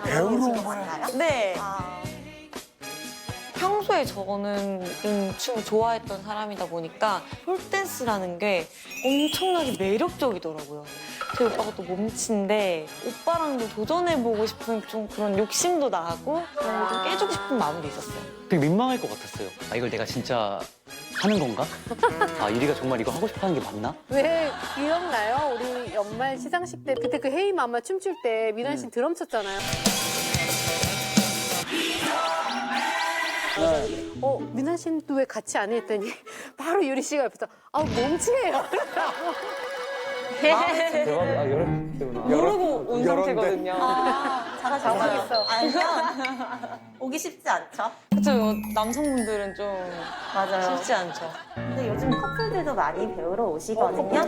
배우러 온 거야? 네. 평소에 저는 춤을 좋아했던 사람이다 보니까 폴댄스라는 게 엄청나게 매력적이더라고요. 제 오빠가 또 몸치인데 오빠랑도 도전해보고 싶은 좀 그런 욕심도 나고 그런 걸 좀 깨주고 싶은 마음도 있었어요. 되게 민망할 것 같았어요. 아, 이걸 내가 진짜 하는 건가? 아, 유리가 정말 이거 하고 싶어 하는 게 맞나? 왜 기억나요? 우리 연말 시상식 때 그때 그 헤이 마마 춤출 때 미란 씨 드럼 쳤잖아요. 미나 씨도 왜 같이 안 해? 했더니 바로 유리 씨가 옆에서 몸치예요. 대박. 아, 여름 때구나. 모르고 온 상태거든요. 당황했어. 알면 오기 쉽지 않죠? 그쵸, 남성분들은 좀 맞아요. 쉽지 않죠. 근데 요즘 커플들도 많이 배우러 오시거든요.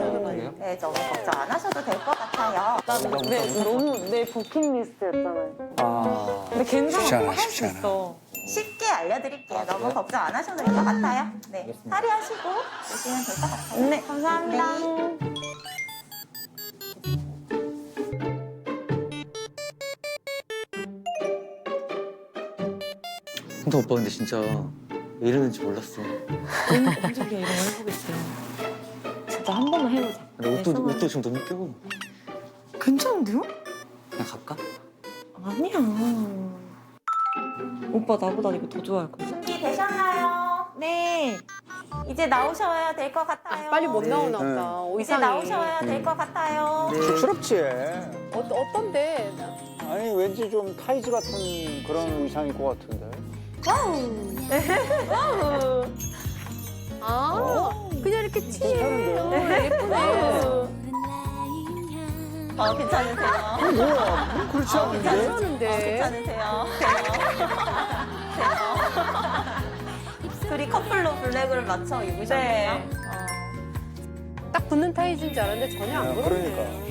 네, 너무 걱정 안 하셔도 될 것 같아요. 너무 내 버킷리스트였잖아요. 아. 근데 괜찮아, 쉽지 않아, 할 수 쉽지 않아. 있어. 쉽게 알려드릴게요. 너무 걱정 안 하셔도 될 것 같아요. 네, 탈의하시고 오시면 될 것 같아요. 네, 감사합니다. 근데 오빠 근데 진짜 왜 이러는지 몰랐어. 어떻게 이런 걸 해보겠어요. 진짜 한 번만 해보자. 근데 옷도 지금 너무 껴. 괜찮은데요? 그냥 갈까? 아니야. 오빠 나보다 이거 더 좋아할 거야. 준비되셨나요? 네. 이제 나오셔야 될 것 같아요. 빨리 못 나오나 네. 보다. 이제 의상이. 나오셔야 될 것 같아요. 쑥스럽지. 어떤데? 아니 왠지 좀 타이즈 같은 그런 의상일 것 같은데. 그냥 이렇게 티예요. 괜찮은데요? 예쁘네. 괜찮으세요? 뭐야? 그렇지 않은데? 괜찮은데. 괜찮으세요? 둘이 커플로 블랙을 맞춰 입으셨네요. 네. 딱 붙는 타이즈인 줄 알았는데 전혀 안 그러네.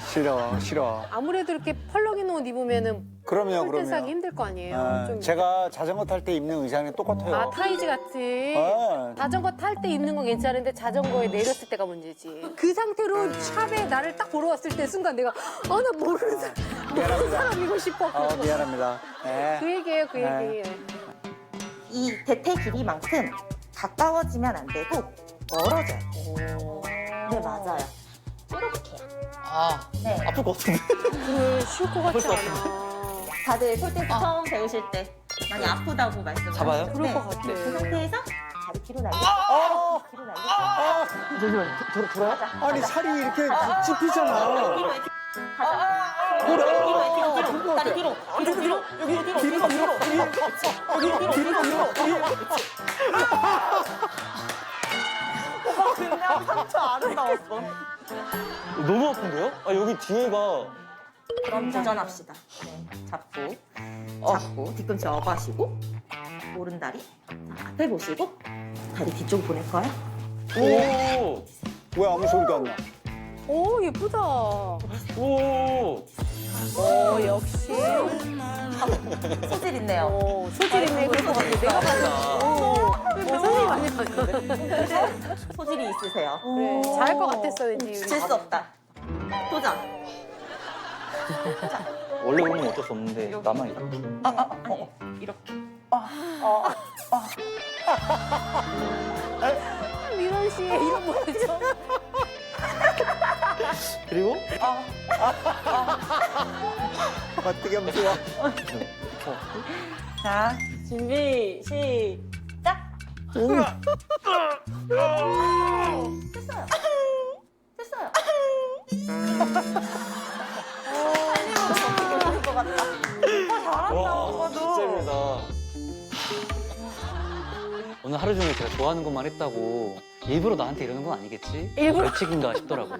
싫어, 싫어. 아무래도 이렇게 펄럭이는 옷 입으면은 그럼요, 폴댄스 하기 그럼요. 힘들 거 아니에요. 아, 좀. 제가 자전거 탈 때 입는 의상이 똑같아요. 타이즈 같이. 아, 자전거 탈 때 입는 건 괜찮은데 자전거에 내렸을 때가 문제지. 그 상태로 샵에 나를 딱 보러 왔을 때 순간 내가 나 모르는 사람이고 싶었고. 미안합니다. 네. 그 얘기예요, 그 네. 얘기. 이 대퇴 길이만큼 가까워지면 안 되고 멀어져요. 네, 맞아요. 이렇게요. 아, 네. 아플 것 같은데. 그래, 쉬울 것 같지 않아. 다들 폴댄스 처음 배우실 때 많이 아프다고 말씀을 잡아요? 하시죠. 그럴 네. 것 같아. 그 상태에서 다리 뒤로 날리고 뒤로 날리고 잠시만, 돌아요? 아니 살이 이렇게 찝히잖아. 뒤로 해. 가자. 뒤로 해. 다리 뒤로. 뒤로. 여기 뒤로. 그냥 상처 아름다웠어. 너무 아픈데요? 아, 여기 뒤에가. 그럼 도전합시다. 네. 잡고 뒤꿈치 업하시고 오른다리 자, 앞에 보시고 다리 뒤쪽 보낼 거예요. 오! 왜 아무 소리도 안 나? 오, 예쁘다. 오! 역시. 소질 있네요. 소질 있네. 그럴 것 같아. 내가 봐도. 선생님 아니야. 소질이 있으세요. 그래, 잘할 것 같았어, 왠지. 질 수 없다. 도전. 원래 그런 건 어쩔 수 없는데, 나만 이렇게. 이렇게. 미란 씨, 이런 뭐죠? 그리고? 어떻게 하면 좋아? 자, 준비 시작. 됐어요. 됐어요. 어떻게 보일 것 같다. 잘한다, 와, 오빠도. 진짜 힘들다. 오늘 하루 종일 제가 좋아하는 것만 했다고 일부러 나한테 이러는 건 아니겠지? 일부러? 벌칙인가 싶더라고.